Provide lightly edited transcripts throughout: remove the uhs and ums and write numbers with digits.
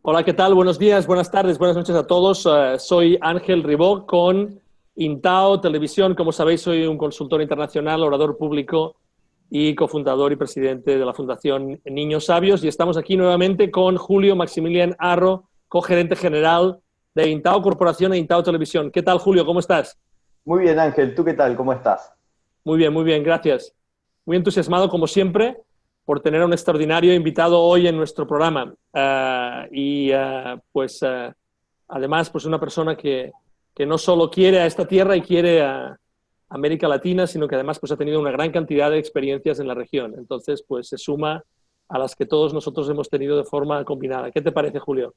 Hola, ¿qué tal? Buenos días, buenas tardes, buenas noches a todos. Soy Ángel Ribó con Intao Televisión. Como sabéis, soy un consultor internacional, orador público y cofundador y presidente de la Fundación Niños Sabios. Y estamos aquí nuevamente con Julio Maximilian Arro, cogerente general de Intao Corporación e Intao Televisión. ¿Qué tal, Julio? ¿Cómo estás? Muy bien, Ángel, ¿tú qué tal? ¿Cómo estás? Muy bien, gracias. Muy entusiasmado, como siempre, por tener a un extraordinario invitado hoy en nuestro programa. Además, pues una persona que no solo quiere a esta tierra y quiere a América Latina, sino que además pues, ha tenido una gran cantidad de experiencias en la región. Entonces, pues se suma a las que todos nosotros hemos tenido de forma combinada. ¿Qué te parece, Julio?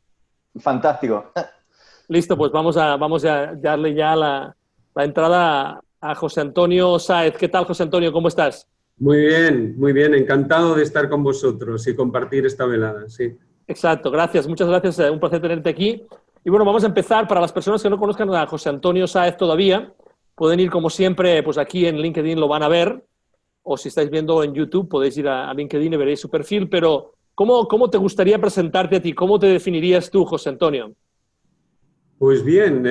Fantástico. Listo, pues vamos a darle ya la entrada a José Antonio Sáez. ¿Qué tal, José Antonio? ¿Cómo estás? Muy bien, encantado de estar con vosotros y compartir esta velada, sí. Exacto, gracias, muchas gracias, un placer tenerte aquí. Y bueno, vamos a empezar. Para las personas que no conozcan a José Antonio Sáez todavía, pueden ir como siempre, pues aquí en LinkedIn lo van a ver, o si estáis viendo en YouTube podéis ir a LinkedIn y veréis su perfil, pero ¿cómo te gustaría presentarte a ti? ¿Cómo te definirías tú, José Antonio? Pues bien,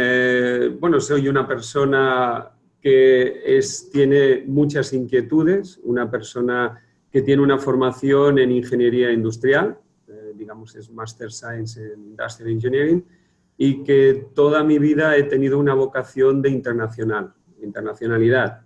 bueno, soy una persona que tiene muchas inquietudes, una persona que tiene una formación en ingeniería industrial, digamos es Master Science en Industrial Engineering, y que toda mi vida he tenido una vocación de internacionalidad.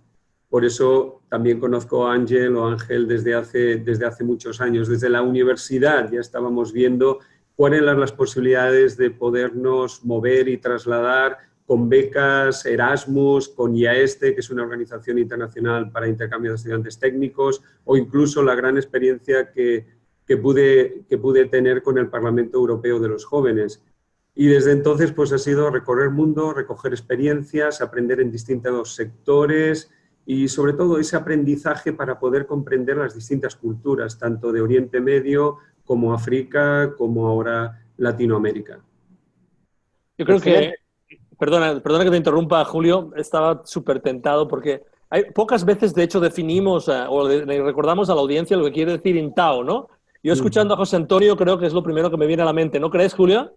Por eso también conozco a Ángel o Ángel desde hace muchos años. Desde la universidad ya estábamos viendo cuáles eran las posibilidades de podernos mover y trasladar con becas Erasmus, con IAESTE, que es una organización internacional para intercambio de estudiantes técnicos, o incluso la gran experiencia que pude tener con el Parlamento Europeo de los Jóvenes. Y desde entonces pues ha sido recorrer el mundo, recoger experiencias, aprender en distintos sectores y sobre todo ese aprendizaje para poder comprender las distintas culturas, tanto de Oriente Medio como África, como ahora Latinoamérica. Yo creo que, Excelente. perdona que te interrumpa, Julio, estaba súper tentado porque hay pocas veces, de hecho, definimos le recordamos a la audiencia lo que quiere decir Intao, ¿no? Yo escuchando a José Antonio creo que es lo primero que me viene a la mente, ¿no crees, Julio?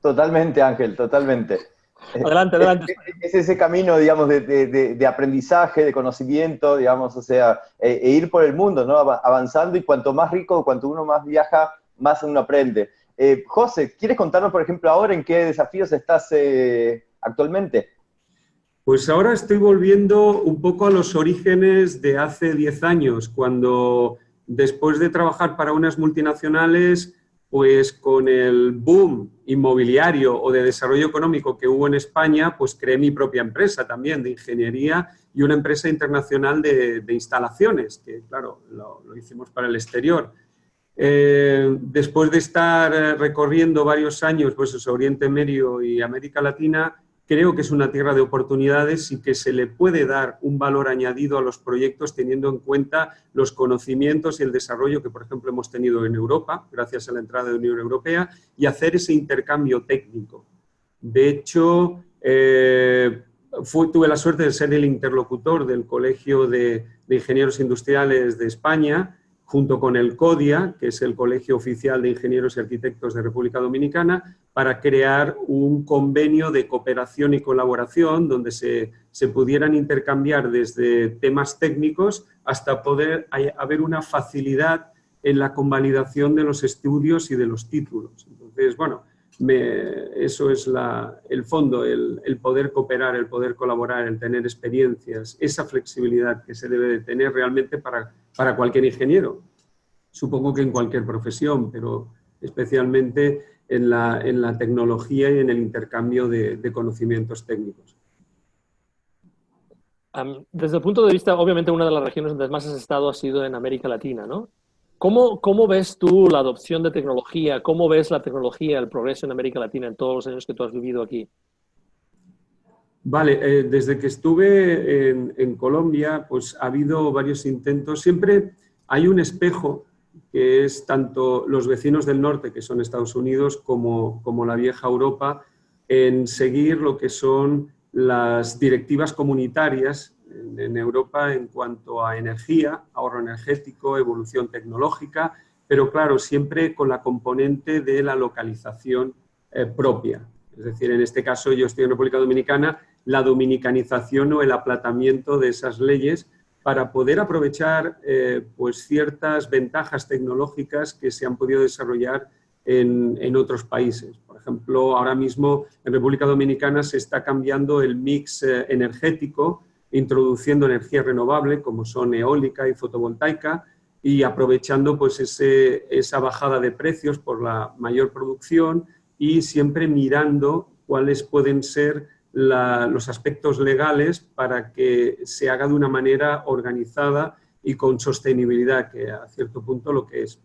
Totalmente, Ángel, totalmente. Adelante, adelante. Es ese camino, digamos, de aprendizaje, de conocimiento, digamos, o sea, e ir por el mundo, ¿no? Avanzando y cuanto más rico, cuanto uno más viaja, más uno aprende. José, ¿quieres contarnos, por ejemplo, ahora en qué desafíos estás actualmente? Pues ahora estoy volviendo un poco a los orígenes de hace 10 años, cuando después de trabajar para unas multinacionales, pues con el boom inmobiliario o de desarrollo económico que hubo en España, pues creé mi propia empresa también de ingeniería y una empresa internacional de instalaciones, que claro, lo hicimos para el exterior. Después de estar recorriendo varios años pues, Oriente Medio y América Latina, creo que es una tierra de oportunidades y que se le puede dar un valor añadido a los proyectos teniendo en cuenta los conocimientos y el desarrollo que, por ejemplo, hemos tenido en Europa, gracias a la entrada de la Unión Europea, y hacer ese intercambio técnico. De hecho, tuve la suerte de ser el interlocutor del Colegio de Ingenieros Industriales de España, junto con el CODIA, que es el Colegio Oficial de Ingenieros y Arquitectos de República Dominicana, para crear un convenio de cooperación y colaboración donde se pudieran intercambiar desde temas técnicos hasta poder haber una facilidad en la convalidación de los estudios y de los títulos. Entonces, bueno, eso es el fondo, el poder cooperar, el poder colaborar, el tener experiencias, esa flexibilidad que se debe de tener realmente para cualquier ingeniero. Supongo que en cualquier profesión, pero especialmente en la tecnología y en el intercambio de conocimientos técnicos. Desde el punto de vista, obviamente una de las regiones donde más has estado ha sido en América Latina, ¿no? ¿Cómo ves tú la adopción de tecnología? ¿Cómo ves la tecnología, el progreso en América Latina en todos los años que tú has vivido aquí? Vale, desde que estuve en Colombia, pues ha habido varios intentos. Siempre hay un espejo que es tanto los vecinos del norte, que son Estados Unidos, como la vieja Europa, en seguir lo que son las directivas comunitarias en Europa en cuanto a energía, ahorro energético, evolución tecnológica, pero claro, siempre con la componente de la localización propia. Es decir, en este caso yo estoy en República Dominicana, la dominicanización o el aplatamiento de esas leyes para poder aprovechar pues ciertas ventajas tecnológicas que se han podido desarrollar en otros países. Por ejemplo, ahora mismo en República Dominicana se está cambiando el mix energético, introduciendo energía renovable como son eólica y fotovoltaica y aprovechando pues esa bajada de precios por la mayor producción y siempre mirando cuáles pueden ser los aspectos legales para que se haga de una manera organizada y con sostenibilidad, que a cierto punto lo que es.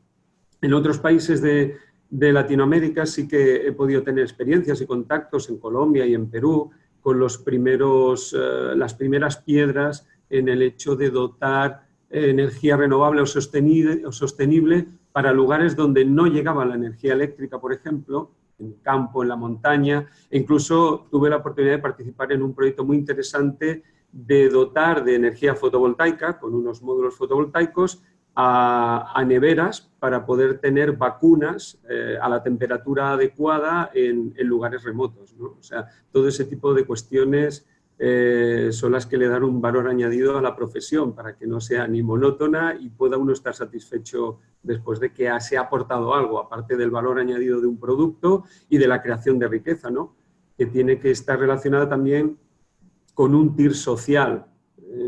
En otros países de Latinoamérica sí que he podido tener experiencias y contactos en Colombia y en Perú con las primeras piedras en el hecho de dotar energía renovable o sostenible para lugares donde no llegaba la energía eléctrica, por ejemplo, en el campo, en la montaña. E incluso tuve la oportunidad de participar en un proyecto muy interesante de dotar de energía fotovoltaica, con unos módulos fotovoltaicos, a neveras para poder tener vacunas a la temperatura adecuada en lugares remotos, ¿no? O sea, todo ese tipo de cuestiones son las que le dan un valor añadido a la profesión para que no sea ni monótona y pueda uno estar satisfecho después de que se ha aportado algo, aparte del valor añadido de un producto y de la creación de riqueza, ¿no? Que tiene que estar relacionada también con un TIR social,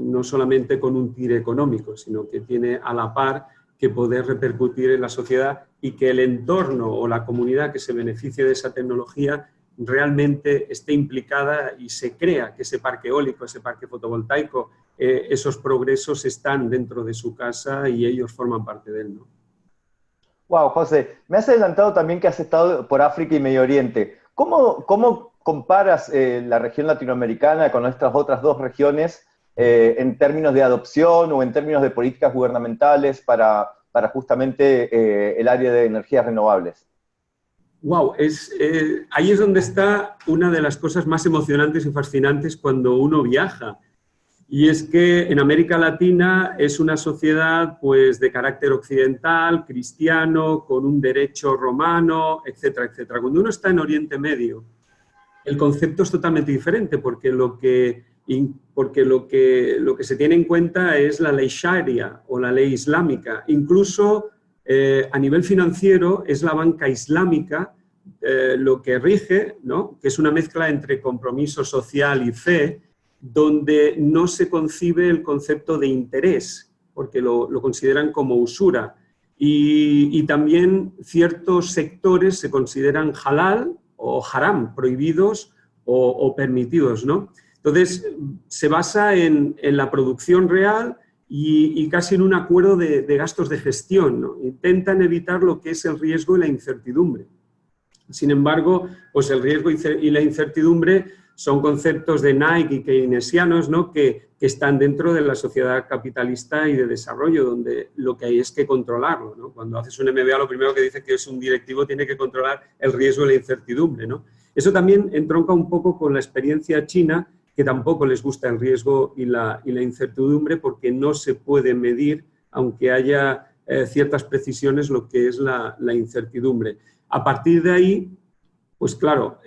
no solamente con un TIR económico, sino que tiene a la par que poder repercutir en la sociedad y que el entorno o la comunidad que se beneficie de esa tecnología realmente esté implicada y se crea que ese parque eólico, ese parque fotovoltaico, esos progresos están dentro de su casa y ellos forman parte de él, ¿no? Wow, José, me has adelantado también que has estado por África y Medio Oriente. ¿Cómo comparas la región latinoamericana con nuestras otras dos regiones en términos de adopción o en términos de políticas gubernamentales para justamente el área de energías renovables? Wow, ahí es donde está una de las cosas más emocionantes y fascinantes cuando uno viaja. Y es que en América Latina es una sociedad pues, de carácter occidental, cristiano, con un derecho romano, etcétera, etcétera. Cuando uno está en Oriente Medio, el concepto es totalmente diferente porque lo que se tiene en cuenta es la ley sharia o la ley islámica. Incluso a nivel financiero es la banca islámica lo que rige, ¿no? Que es una mezcla entre compromiso social y fe, donde no se concibe el concepto de interés, porque lo consideran como usura. Y también ciertos sectores se consideran halal o haram, prohibidos o permitidos, ¿no? Entonces, se basa en la producción real y casi en un acuerdo de gastos de gestión, ¿no? Intentan evitar lo que es el riesgo y la incertidumbre. Sin embargo, pues el riesgo y la incertidumbre son conceptos de Nike y keynesianos, ¿no? que están dentro de la sociedad capitalista y de desarrollo, donde lo que hay es que controlarlo, ¿no? Cuando haces un MBA, lo primero que dice que es un directivo tiene que controlar el riesgo y la incertidumbre, ¿no? Eso también entronca un poco con la experiencia china, que tampoco les gusta el riesgo y la incertidumbre porque no se puede medir, aunque haya ciertas precisiones, lo que es la incertidumbre. A partir de ahí, pues claro,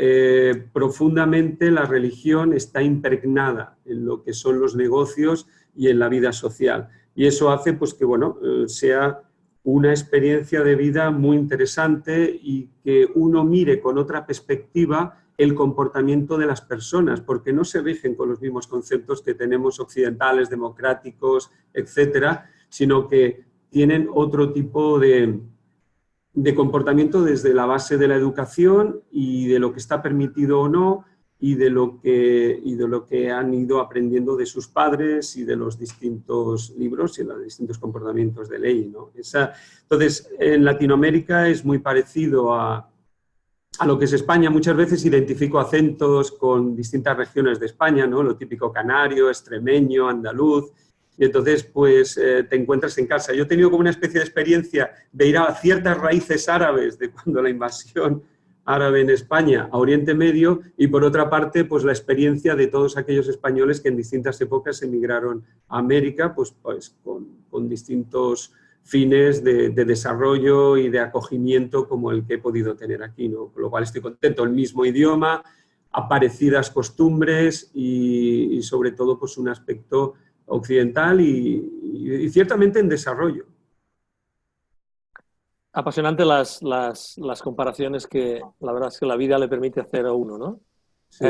profundamente la religión está impregnada en lo que son los negocios y en la vida social. Y eso hace pues, que bueno, sea una experiencia de vida muy interesante y que uno mire con otra perspectiva el comportamiento de las personas, porque no se rigen con los mismos conceptos que tenemos occidentales, democráticos, etcétera, sino que tienen otro tipo de comportamiento desde la base de la educación y de lo que está permitido o no y de lo que han ido aprendiendo de sus padres y de los distintos libros y de los distintos comportamientos de ley, ¿no? Entonces, en Latinoamérica es muy parecido a lo que es España. Muchas veces identifico acentos con distintas regiones de España, ¿no? Lo típico canario, extremeño, andaluz. Y entonces, pues, te encuentras en casa. Yo he tenido como una especie de experiencia de ir a ciertas raíces árabes de cuando la invasión árabe en España a Oriente Medio y, por otra parte, pues la experiencia de todos aquellos españoles que en distintas épocas emigraron a América, pues con distintos fines de desarrollo y de acogimiento como el que he podido tener aquí, ¿no? Con lo cual estoy contento. El mismo idioma, parecidas costumbres y sobre todo pues un aspecto occidental y ciertamente en desarrollo. Apasionante las comparaciones que la verdad es que la vida le permite hacer a uno, ¿no? Sí.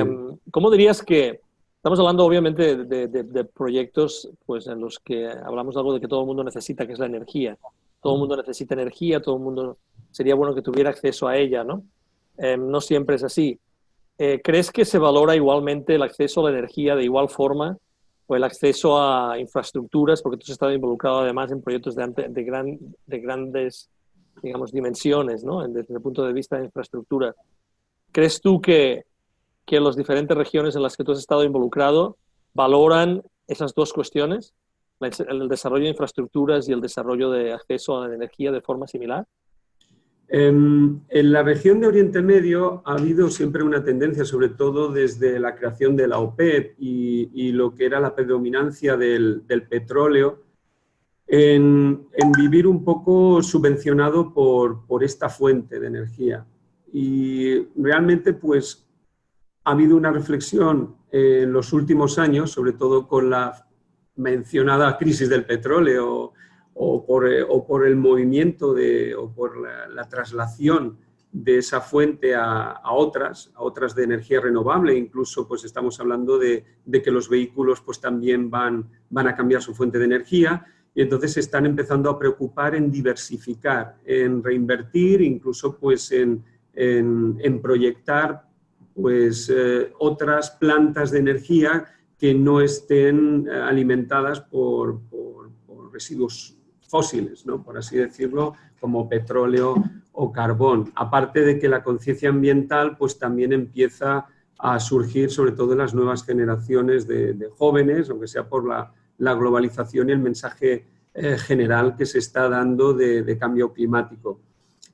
¿Cómo dirías que estamos hablando obviamente de proyectos pues, en los que hablamos de algo de que todo el mundo necesita, que es la energía? Todo el mundo necesita energía, todo el mundo sería bueno que tuviera acceso a ella, ¿no? No siempre es así. ¿Crees que se valora igualmente el acceso a la energía de igual forma o el acceso a infraestructuras? Porque tú has estado involucrado además en proyectos de grandes, digamos, dimensiones, ¿no? Desde el punto de vista de infraestructura. ¿Crees tú que las diferentes regiones en las que tú has estado involucrado valoran esas dos cuestiones, el desarrollo de infraestructuras y el desarrollo de acceso a la energía de forma similar? En la región de Oriente Medio ha habido siempre una tendencia, sobre todo desde la creación de la OPEP y lo que era la predominancia del petróleo, en vivir un poco subvencionado por esta fuente de energía. Y realmente pues ha habido una reflexión en los últimos años, sobre todo con la mencionada crisis del petróleo o por el movimiento o por la traslación de esa fuente a otras de energía renovable. Incluso pues estamos hablando de que los vehículos pues también van a cambiar su fuente de energía y entonces se están empezando a preocupar en diversificar, en reinvertir, incluso pues en proyectar pues otras plantas de energía que no estén alimentadas por residuos fósiles, ¿no? Por así decirlo, como petróleo o carbón. Aparte de que la conciencia ambiental pues también empieza a surgir, sobre todo en las nuevas generaciones de jóvenes, aunque sea por la globalización y el mensaje general que se está dando de cambio climático.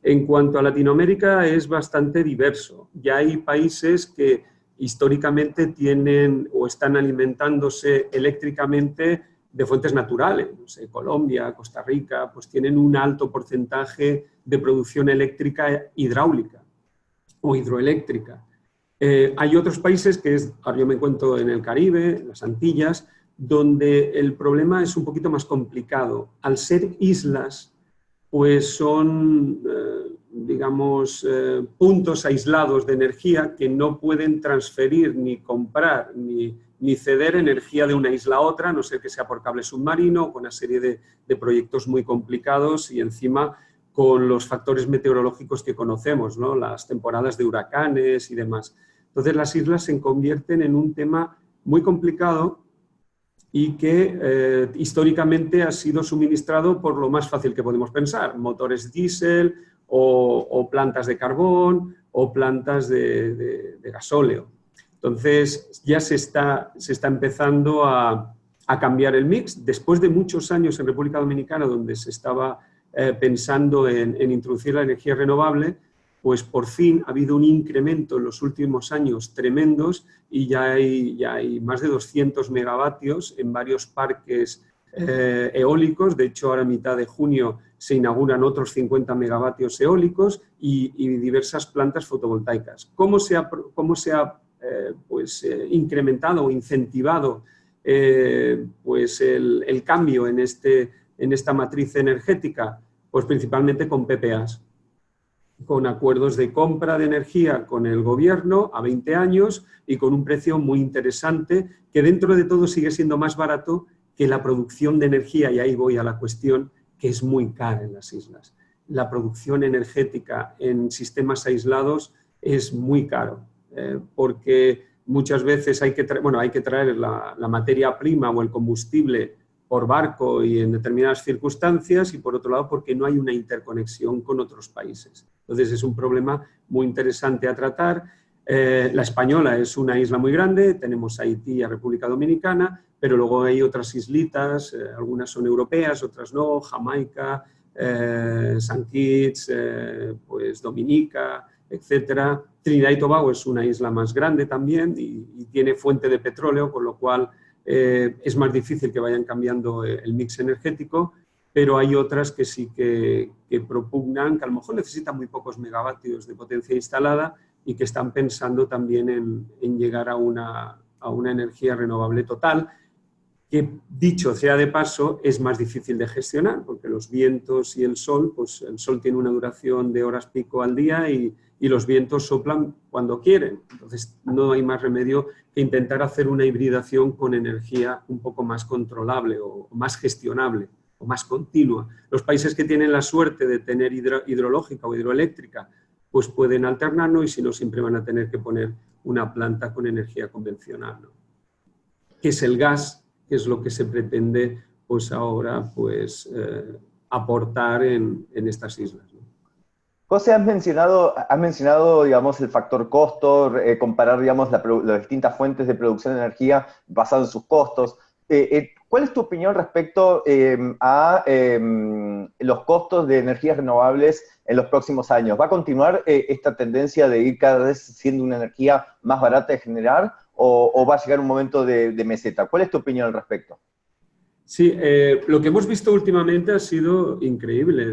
En cuanto a Latinoamérica es bastante diverso. Ya hay países que históricamente tienen o están alimentándose eléctricamente de fuentes naturales. No sé, Colombia, Costa Rica, pues tienen un alto porcentaje de producción eléctrica hidráulica o hidroeléctrica. Hay otros países ahora yo me encuentro en el Caribe, en las Antillas, donde el problema es un poquito más complicado. Al ser islas, pues son, digamos, puntos aislados de energía que no pueden transferir ni comprar ni ceder energía de una isla a otra, a no ser que sea por cable submarino, con una serie de proyectos muy complicados y encima con los factores meteorológicos que conocemos, ¿no? Las temporadas de huracanes y demás. Entonces las islas se convierten en un tema muy complicado y que históricamente ha sido suministrado por lo más fácil que podemos pensar, motores diésel o plantas de carbón o plantas de gasóleo. Entonces ya se está empezando a cambiar el mix. Después de muchos años en República Dominicana, donde se estaba pensando en introducir la energía renovable, pues por fin ha habido un incremento en los últimos años tremendos y ya hay más de 200 megavatios en varios parques eólicos. De hecho, ahora a mitad de junio se inauguran otros 50 megavatios eólicos y diversas plantas fotovoltaicas. ¿Cómo se ha incrementado o incentivado pues el cambio en esta matriz energética? Pues principalmente con PPAs, con acuerdos de compra de energía con el gobierno a 20 años y con un precio muy interesante que dentro de todo sigue siendo más barato que la producción de energía, y ahí voy a la cuestión, que es muy cara en las islas. La producción energética en sistemas aislados es muy caro, porque muchas veces hay que traer la materia prima o el combustible por barco y en determinadas circunstancias, y por otro lado porque no hay una interconexión con otros países. Entonces es un problema muy interesante a tratar. La Española es una isla muy grande, tenemos Haití y a República Dominicana, pero luego hay otras islitas, algunas son europeas, otras no, Jamaica, St. Kitts, pues Dominica, etcétera. Trinidad y Tobago es una isla más grande también y tiene fuente de petróleo, con lo cual es más difícil que vayan cambiando el mix energético. pero hay otras que sí que propugnan, que a lo mejor necesitan muy pocos megavatios de potencia instalada y que están pensando también en llegar a una energía renovable total, que dicho sea de paso es más difícil de gestionar, porque los vientos y el sol, pues el sol tiene una duración de horas pico al día y los vientos soplan cuando quieren. Entonces no hay más remedio que intentar hacer una hibridación con energía un poco más controlable o más gestionable o más continua. Los países que tienen la suerte de tener hidrológica o hidroeléctrica, pues pueden alternarlo y si no siempre van a tener que poner una planta con energía convencional, ¿no? Que es el gas, que es lo que se pretende pues ahora pues, aportar en estas islas, ¿no? José, has mencionado, digamos, el factor costo, comparar, digamos, las distintas fuentes de producción de energía basado en sus costos. ¿Cuál es tu opinión respecto a los costos de energías renovables en los próximos años? ¿Va a continuar esta tendencia de ir cada vez siendo una energía más barata de generar o va a llegar un momento de meseta? ¿Cuál es tu opinión al respecto? Sí, lo que hemos visto últimamente ha sido increíble.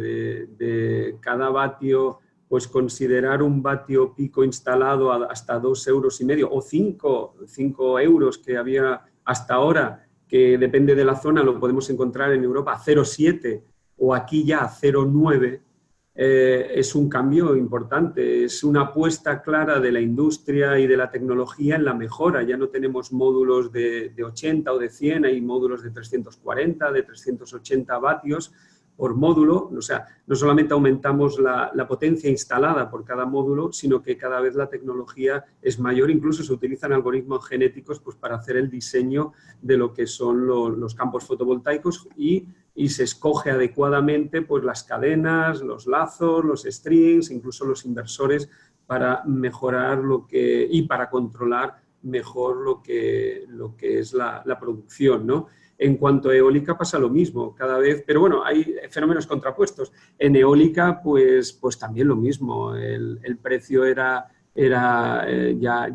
De cada vatio, pues considerar un vatio pico instalado hasta 2,5 euros o 5 euros que había hasta ahora, que depende de la zona, lo podemos encontrar en Europa a 0,7 o aquí ya a 0,9. Es un cambio importante, es una apuesta clara de la industria y de la tecnología en la mejora. Ya no tenemos módulos de 80 o de 100, hay módulos de 340, de 380 vatios por módulo. O sea, no solamente aumentamos la potencia instalada por cada módulo, sino que cada vez la tecnología es mayor. Incluso se utilizan algoritmos genéticos pues, para hacer el diseño de lo que son los campos fotovoltaicos y se escoge adecuadamente pues, las cadenas, los lazos, los strings, incluso los inversores para mejorar y para controlar mejor lo que es la producción, ¿no? En cuanto a eólica pasa lo mismo, cada vez, pero bueno, hay fenómenos contrapuestos. En eólica, pues también lo mismo, el precio ya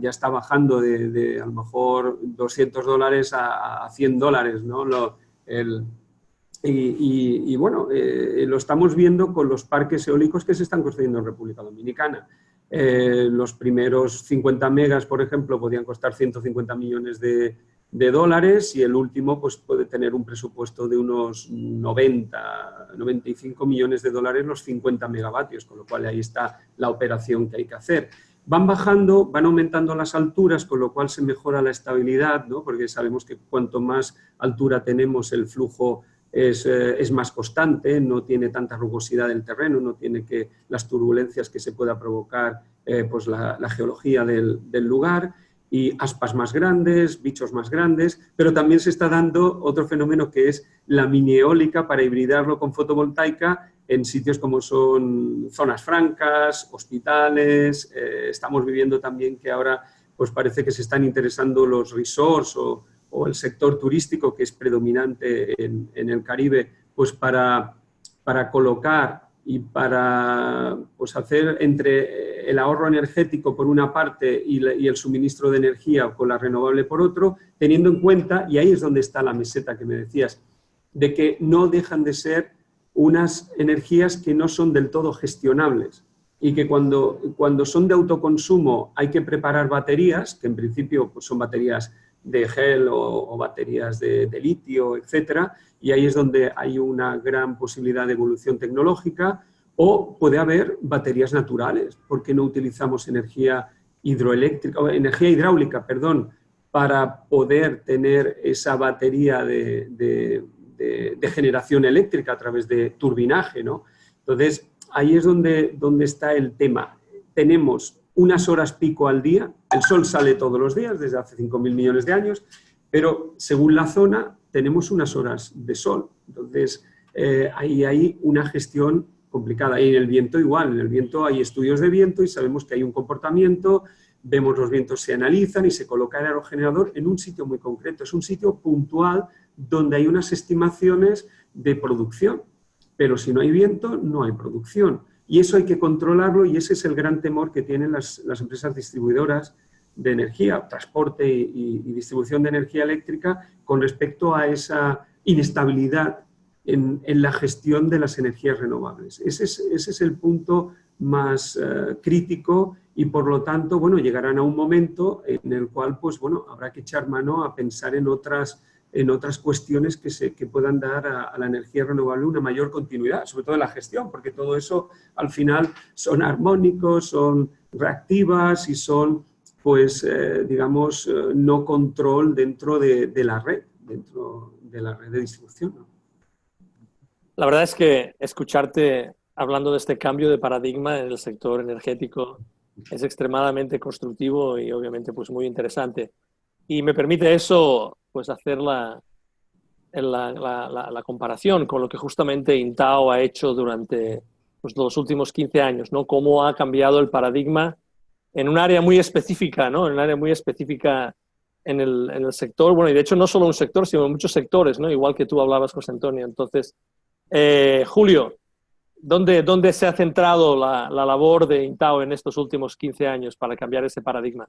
está bajando de a lo mejor $200 a $100, ¿no? Y bueno, lo estamos viendo con los parques eólicos que se están construyendo en República Dominicana. Los primeros 50 megas, por ejemplo, podían costar 150 millones de dólares y el último pues, puede tener un presupuesto de unos 95 millones de dólares los 50 megavatios, con lo cual ahí está la operación que hay que hacer. Van bajando, van aumentando las alturas, con lo cual se mejora la estabilidad, ¿no? Porque sabemos que cuanto más altura tenemos, el flujo es más constante, no tiene tanta rugosidad del terreno, no tiene las turbulencias que se pueda provocar pues la geología del lugar, y aspas más grandes, bichos más grandes, pero también se está dando otro fenómeno que es la mini eólica para hibridarlo con fotovoltaica en sitios como son zonas francas, hospitales. Estamos viviendo también que ahora pues parece que se están interesando los resorts o el sector turístico que es predominante en el Caribe, pues para colocar y para pues hacer entre el ahorro energético por una parte y el suministro de energía con la renovable por otro, teniendo en cuenta, y ahí es donde está la meseta que me decías, de que no dejan de ser unas energías que no son del todo gestionables y que cuando son de autoconsumo hay que preparar baterías, que en principio pues son baterías de gel o baterías de litio, etcétera, y ahí es donde hay una gran posibilidad de evolución tecnológica, o puede haber baterías naturales, porque no utilizamos energía hidráulica, para poder tener esa batería de generación eléctrica a través de turbinaje, ¿no? Entonces, ahí es donde está el tema. Tenemos unas horas pico al día, el sol sale todos los días desde hace 5.000 millones de años, pero según la zona tenemos unas horas de sol. Entonces, ahí hay una gestión complicada. Y en el viento igual, en el viento hay estudios de viento y sabemos que hay un comportamiento, vemos los vientos, se analizan y se coloca el aerogenerador en un sitio muy concreto. Es un sitio puntual donde hay unas estimaciones de producción, pero si no hay viento, no hay producción. Y eso hay que controlarlo y ese es el gran temor que tienen las empresas distribuidoras de energía, transporte y distribución de energía eléctrica con respecto a esa inestabilidad en la gestión de las energías renovables. Ese es el punto más crítico y, por lo tanto, bueno, llegarán a un momento en el cual, pues, bueno, habrá que echar mano a pensar en otras cuestiones que puedan dar a la energía renovable una mayor continuidad, sobre todo en la gestión, porque todo eso, al final, son armónicos, son reactivas y son, pues, digamos, no control dentro de la red de distribución, ¿no? La verdad es que escucharte hablando de este cambio de paradigma en el sector energético es extremadamente constructivo y obviamente pues muy interesante. Y me permite eso pues hacer la comparación con lo que justamente Intao ha hecho durante pues, los últimos 15 años, ¿no? Cómo ha cambiado el paradigma en un área muy específica, ¿no? En un área muy específica en el sector. Bueno, y de hecho no solo un sector, sino muchos sectores, ¿no? Igual que tú hablabas, José Antonio. Entonces, Julio, ¿dónde se ha centrado la labor de Intao en estos últimos 15 años para cambiar ese paradigma?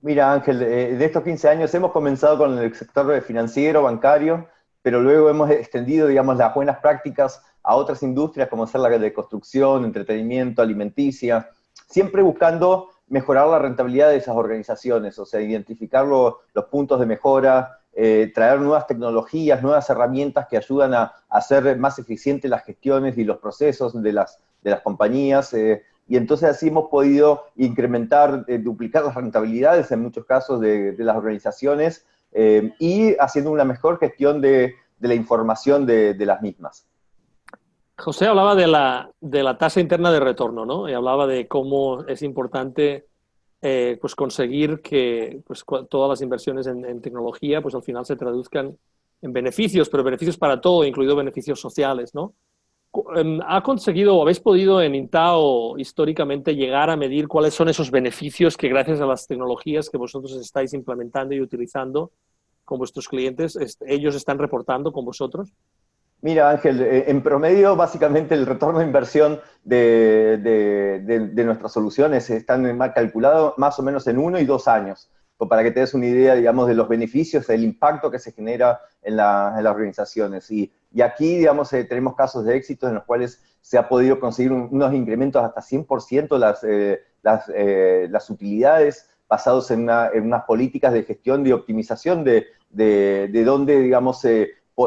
Mira, Ángel, de estos 15 años hemos comenzado con el sector financiero, bancario, pero luego hemos extendido, digamos, las buenas prácticas a otras industrias, como ser la de construcción, entretenimiento, alimenticia, siempre buscando mejorar la rentabilidad de esas organizaciones, o sea, identificar los puntos de mejora, traer nuevas tecnologías, nuevas herramientas que ayudan a hacer más eficientes las gestiones y los procesos de las compañías, y entonces así hemos podido incrementar, duplicar las rentabilidades en muchos casos de las organizaciones, y haciendo una mejor gestión de la información de las mismas. José hablaba de la tasa interna de retorno, ¿no? Y hablaba de cómo es importante pues conseguir que pues, todas las inversiones en tecnología pues al final se traduzcan en beneficios, pero beneficios para todo, incluidos beneficios sociales, ¿no? ¿Ha conseguido o habéis podido en Intao históricamente llegar a medir cuáles son esos beneficios que gracias a las tecnologías que vosotros estáis implementando y utilizando con vuestros clientes, ellos están reportando con vosotros? Mira, Ángel, en promedio, básicamente el retorno de inversión de nuestras soluciones están calculados más o menos en 1 y 2 años, para que te des una idea, digamos, de los beneficios, del impacto que se genera en las organizaciones. Y aquí, digamos, tenemos casos de éxito en los cuales se ha podido conseguir unos incrementos hasta 100% las utilidades basados en unas políticas de gestión, de optimización de dónde, digamos,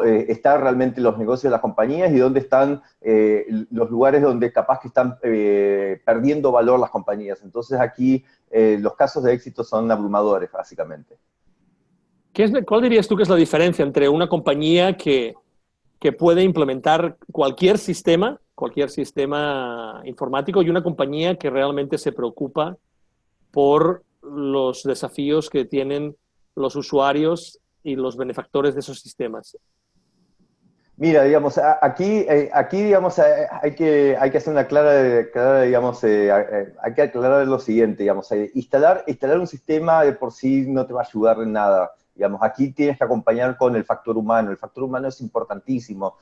están realmente los negocios de las compañías y dónde están los lugares donde capaz que están perdiendo valor las compañías. Entonces aquí los casos de éxito son abrumadores, básicamente. ¿Cuál dirías tú que es la diferencia entre una compañía que puede implementar cualquier sistema informático y una compañía que realmente se preocupa por los desafíos que tienen los usuarios y los benefactores de esos sistemas? Mira, digamos, aquí digamos, hay que hacer una clara digamos, hay que aclarar lo siguiente, digamos, instalar un sistema de por sí no te va a ayudar en nada. Digamos, aquí tienes que acompañar con el factor humano es importantísimo.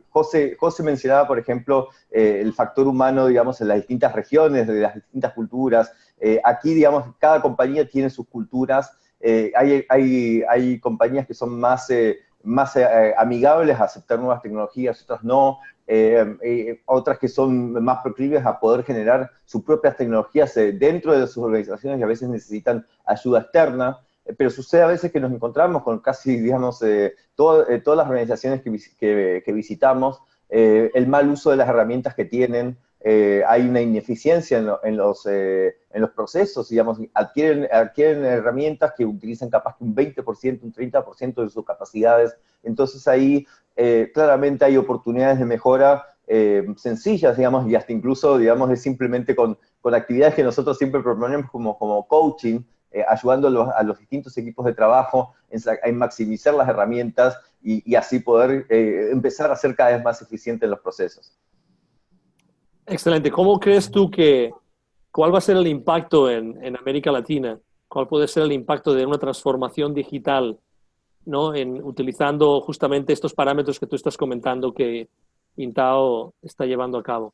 José mencionaba, por ejemplo, el factor humano, digamos, en las distintas regiones, de las distintas culturas. Aquí, digamos, cada compañía tiene sus culturas. Hay compañías que son más amigables a aceptar nuevas tecnologías, otras no, otras que son más proclives a poder generar sus propias tecnologías dentro de sus organizaciones y a veces necesitan ayuda externa, pero sucede a veces que nos encontramos con casi, digamos, todas las organizaciones que visitamos, el mal uso de las herramientas que tienen. Hay una ineficiencia en los procesos, digamos, adquieren herramientas que utilizan capaz que un 20%, un 30% de sus capacidades. Entonces ahí claramente hay oportunidades de mejora sencillas, digamos, y hasta incluso, digamos, es simplemente con actividades que nosotros siempre proponemos como coaching, ayudando a los distintos equipos de trabajo en maximizar las herramientas y así poder empezar a ser cada vez más eficiente en los procesos. Excelente. ¿Cómo crees tú cuál va a ser el impacto en América Latina? ¿Cuál puede ser el impacto de una transformación digital, ¿no? Utilizando justamente estos parámetros que tú estás comentando que Intao está llevando a cabo?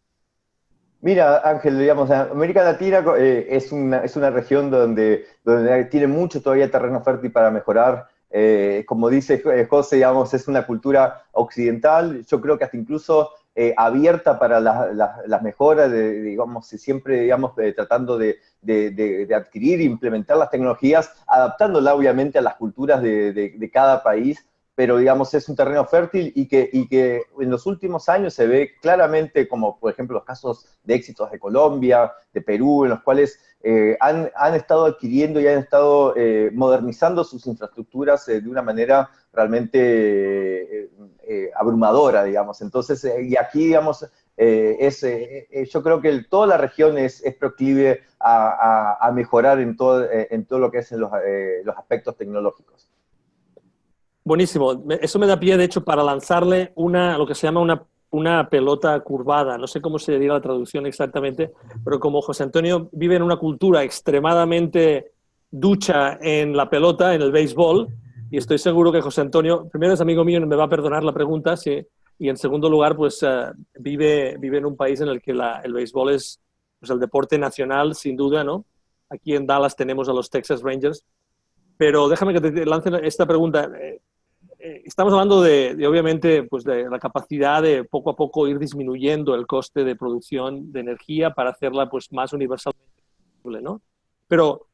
Mira, Ángel, digamos, América Latina es una región donde tiene mucho todavía terreno fértil para mejorar. como dice José, digamos, es una cultura occidental, yo creo que hasta incluso abierta para las mejoras, digamos, siempre, digamos, tratando de adquirir e implementar las tecnologías, adaptándola obviamente a las culturas de cada país, pero digamos es un terreno fértil y que en los últimos años se ve claramente, como por ejemplo los casos de éxitos de Colombia, de Perú, en los cuales han estado adquiriendo y han estado modernizando sus infraestructuras de una manera realmente abrumadora, digamos. Entonces, y aquí, digamos, yo creo que toda la región es proclive a mejorar en todo lo que es en los aspectos tecnológicos. Buenísimo. Eso me da pie, de hecho, para lanzarle lo que se llama una pelota curvada. No sé cómo se diría la traducción exactamente, pero como José Antonio vive en una cultura extremadamente ducha en la pelota, en el béisbol, y estoy seguro que José Antonio, primero es amigo mío y me va a perdonar la pregunta, sí, y en segundo lugar, pues vive en un país en el que el béisbol es pues, el deporte nacional, sin duda, ¿no? Aquí en Dallas tenemos a los Texas Rangers. Pero déjame que te lance esta pregunta. Estamos hablando obviamente, pues de la capacidad de poco a poco ir disminuyendo el coste de producción de energía para hacerla pues, más universalmente posible, ¿no? Pero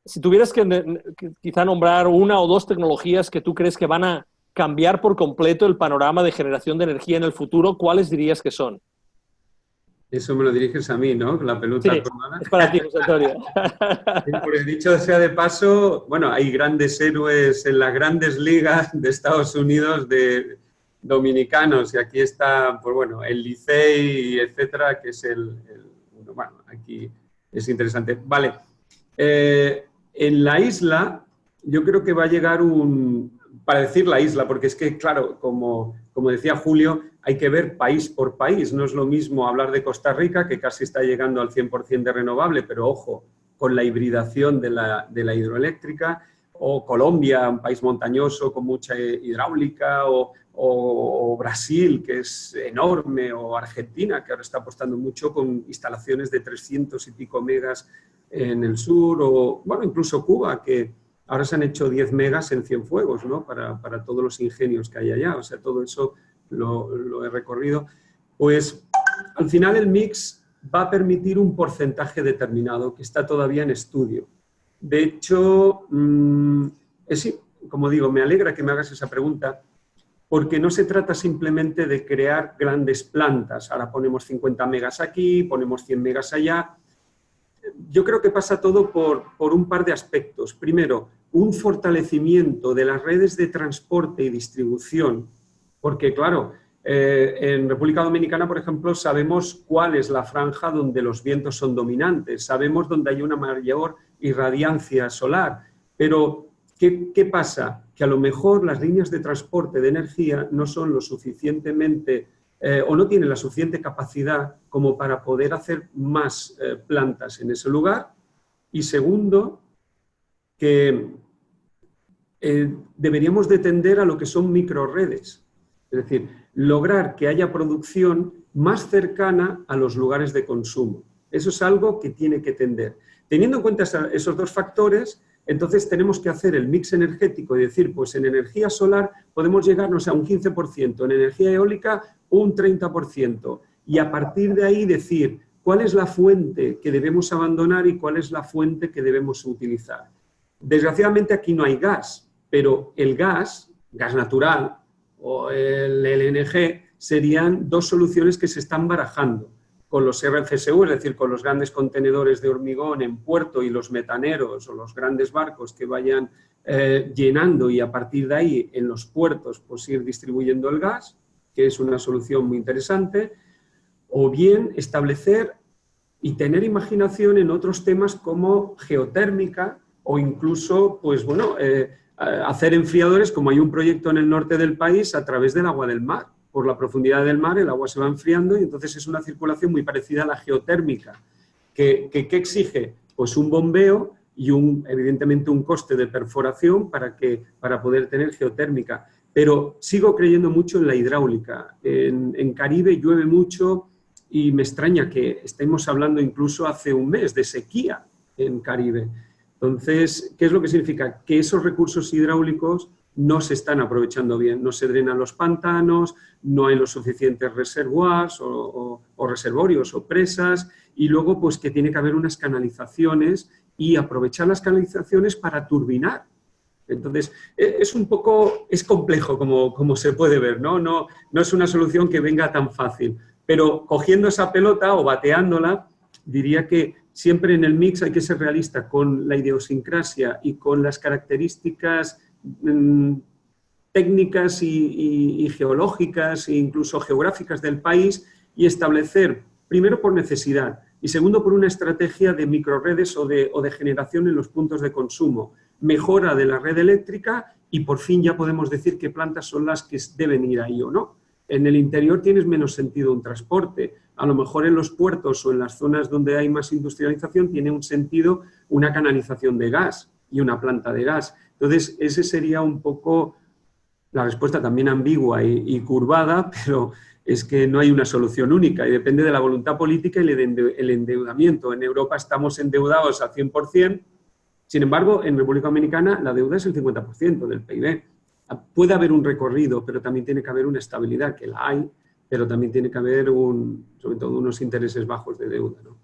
si tuvieras que quizá nombrar una o dos tecnologías que tú crees que van a cambiar por completo el panorama de generación de energía en el futuro, ¿cuáles dirías que son? Eso me lo diriges a mí, ¿no? La pelota Sí, curvada. es para ti, José Antonio. Por el dicho sea de paso, bueno, hay grandes héroes en las grandes ligas de Estados Unidos de dominicanos, y aquí está, pues bueno, el Licey, etcétera, que es bueno, aquí es interesante. Vale, en la isla, yo creo que va a llegar para decir la isla, porque es que, claro, como decía Julio, hay que ver país por país. No es lo mismo hablar de Costa Rica, que casi está llegando al 100% de renovable, pero ojo, con la hibridación de la hidroeléctrica, o Colombia, un país montañoso con mucha hidráulica, o Brasil, que es enorme, o Argentina, que ahora está apostando mucho con instalaciones de 300 y pico megas en el sur, o bueno, incluso Cuba, que ahora se han hecho 10 megas en Cienfuegos, ¿no? Para todos los ingenios que hay allá. O sea, todo eso lo he recorrido. Pues al final el mix va a permitir un porcentaje determinado que está todavía en estudio. De hecho, como digo, me alegra que me hagas esa pregunta, porque no se trata simplemente de crear grandes plantas. Ahora ponemos 50 megas aquí, ponemos 100 megas allá. Yo creo que pasa todo por un par de aspectos. Primero, un fortalecimiento de las redes de transporte y distribución, porque claro, en República Dominicana, por ejemplo, sabemos cuál es la franja donde los vientos son dominantes, sabemos dónde hay una mayor irradiancia solar, pero ¿qué pasa? Que a lo mejor las líneas de transporte de energía no son lo suficientemente o no tienen la suficiente capacidad como para poder hacer más plantas en ese lugar. Y segundo, que deberíamos de tender a lo que son microredes, es decir, lograr que haya producción más cercana a los lugares de consumo. Eso es algo que tiene que tender. Teniendo en cuenta esos dos factores, entonces tenemos que hacer el mix energético y decir, pues en energía solar podemos llegarnos a un 15%, en energía eólica un 30%, y a partir de ahí decir cuál es la fuente que debemos abandonar y cuál es la fuente que debemos utilizar. Desgraciadamente aquí no hay gas, pero el gas natural o el LNG serían dos soluciones que se están barajando. Con los RFSU, es decir, con los grandes contenedores de hormigón en puerto y los metaneros o los grandes barcos que vayan llenando, y a partir de ahí en los puertos pues ir distribuyendo el gas, que es una solución muy interesante, o bien establecer y tener imaginación en otros temas como geotérmica o incluso, pues bueno, hacer enfriadores, como hay un proyecto en el norte del país, a través del agua del mar. Por la profundidad del mar el agua se va enfriando y entonces es una circulación muy parecida a la geotérmica. ¿Qué exige? Pues un bombeo y evidentemente un coste de perforación para poder tener geotérmica. Pero sigo creyendo mucho en la hidráulica. En Caribe llueve mucho y me extraña que estemos hablando incluso hace un mes de sequía en Caribe. Entonces, ¿qué es lo que significa? Que esos recursos hidráulicos no se están aprovechando bien, no se drenan los pantanos, no hay los suficientes reservoirs o reservorios o presas, y luego pues que tiene que haber unas canalizaciones y aprovechar las canalizaciones para turbinar. Entonces, es complejo como se puede ver, ¿no? No es una solución que venga tan fácil, pero cogiendo esa pelota o bateándola, diría que siempre en el mix hay que ser realista con la idiosincrasia y con las características técnicas y geológicas e incluso geográficas del país y establecer, primero por necesidad y segundo por una estrategia de microredes o de generación en los puntos de consumo, mejora de la red eléctrica y por fin ya podemos decir qué plantas son las que deben ir ahí o no. En el interior tienes menos sentido un transporte, a lo mejor en los puertos o en las zonas donde hay más industrialización tiene un sentido una canalización de gas y una planta de gas. Entonces, ese sería un poco la respuesta también ambigua y curvada, pero es que no hay una solución única y depende de la voluntad política y el endeudamiento. En Europa estamos endeudados al 100%, sin embargo, en República Dominicana la deuda es el 50% del PIB. Puede haber un recorrido, pero también tiene que haber una estabilidad, que la hay, pero también tiene que haber sobre todo unos intereses bajos de deuda, ¿no?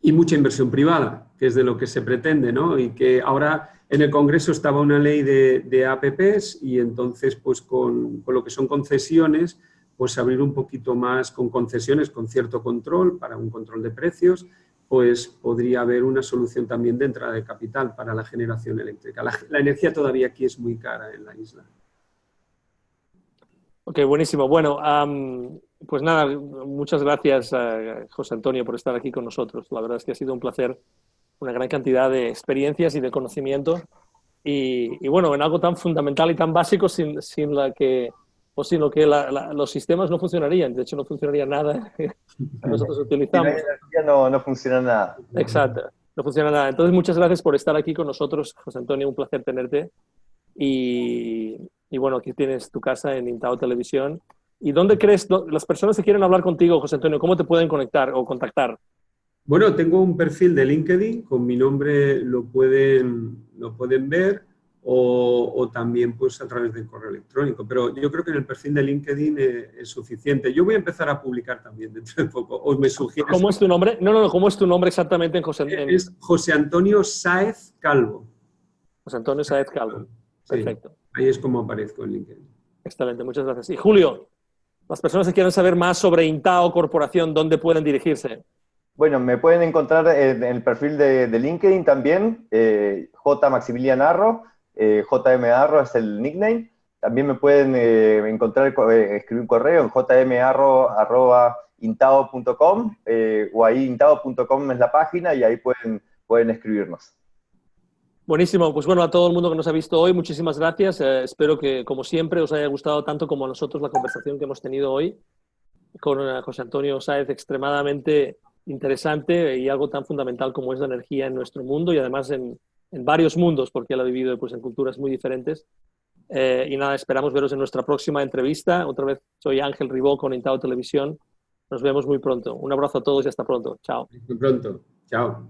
Y mucha inversión privada, que es de lo que se pretende, ¿no? Y que ahora en el Congreso estaba una ley de APPs y entonces pues con lo que son concesiones, pues abrir un poquito más con concesiones, con cierto control, para un control de precios, pues podría haber una solución también de entrada de capital para la generación eléctrica. La energía todavía aquí es muy cara en la isla. Ok, buenísimo. Bueno, pues nada, muchas gracias, José Antonio, por estar aquí con nosotros. La verdad es que ha sido un placer, una gran cantidad de experiencias y de conocimiento. Y bueno, en algo tan fundamental y tan básico sin lo que los sistemas no funcionarían. De hecho, no funcionaría nada que nosotros utilizamos. Sin energía no funciona nada. Exacto, no funciona nada. Entonces, muchas gracias por estar aquí con nosotros, José Antonio. Un placer tenerte. Y bueno, aquí tienes tu casa en Intao Televisión. ¿Y dónde crees, las personas que quieren hablar contigo, José Antonio, cómo te pueden conectar o contactar? Bueno, tengo un perfil de LinkedIn, con mi nombre lo pueden ver o también pues a través del correo electrónico, pero yo creo que en el perfil de LinkedIn es suficiente. Yo voy a empezar a publicar también dentro de poco, o me sugieres... ¿Cómo es tu nombre? No, ¿cómo es tu nombre exactamente en José Antonio? Es José Antonio Sáez Calvo. José Antonio Sáez Calvo. Perfecto. Sí, ahí es como aparezco en LinkedIn. Excelente, muchas gracias. Y Julio, las personas que quieran saber más sobre Intao Corporación, ¿dónde pueden dirigirse? Bueno, me pueden encontrar en el perfil de LinkedIn también, J. Maximilian Arro, JM Arro es el nickname. También me pueden encontrar, escribir un correo en jmarro@intao.com o ahí intao.com es la página y ahí pueden escribirnos. Buenísimo, pues bueno, a todo el mundo que nos ha visto hoy, muchísimas gracias. Espero que, como siempre, os haya gustado tanto como a nosotros la conversación que hemos tenido hoy con José Antonio Sáez, extremadamente interesante y algo tan fundamental como es la energía en nuestro mundo y además en varios mundos, porque él ha vivido pues, en culturas muy diferentes. Y nada, esperamos veros en nuestra próxima entrevista. Otra vez soy Ángel Ribó con Intao Televisión. Nos vemos muy pronto. Un abrazo a todos y hasta pronto. Chao. Muy pronto. Chao.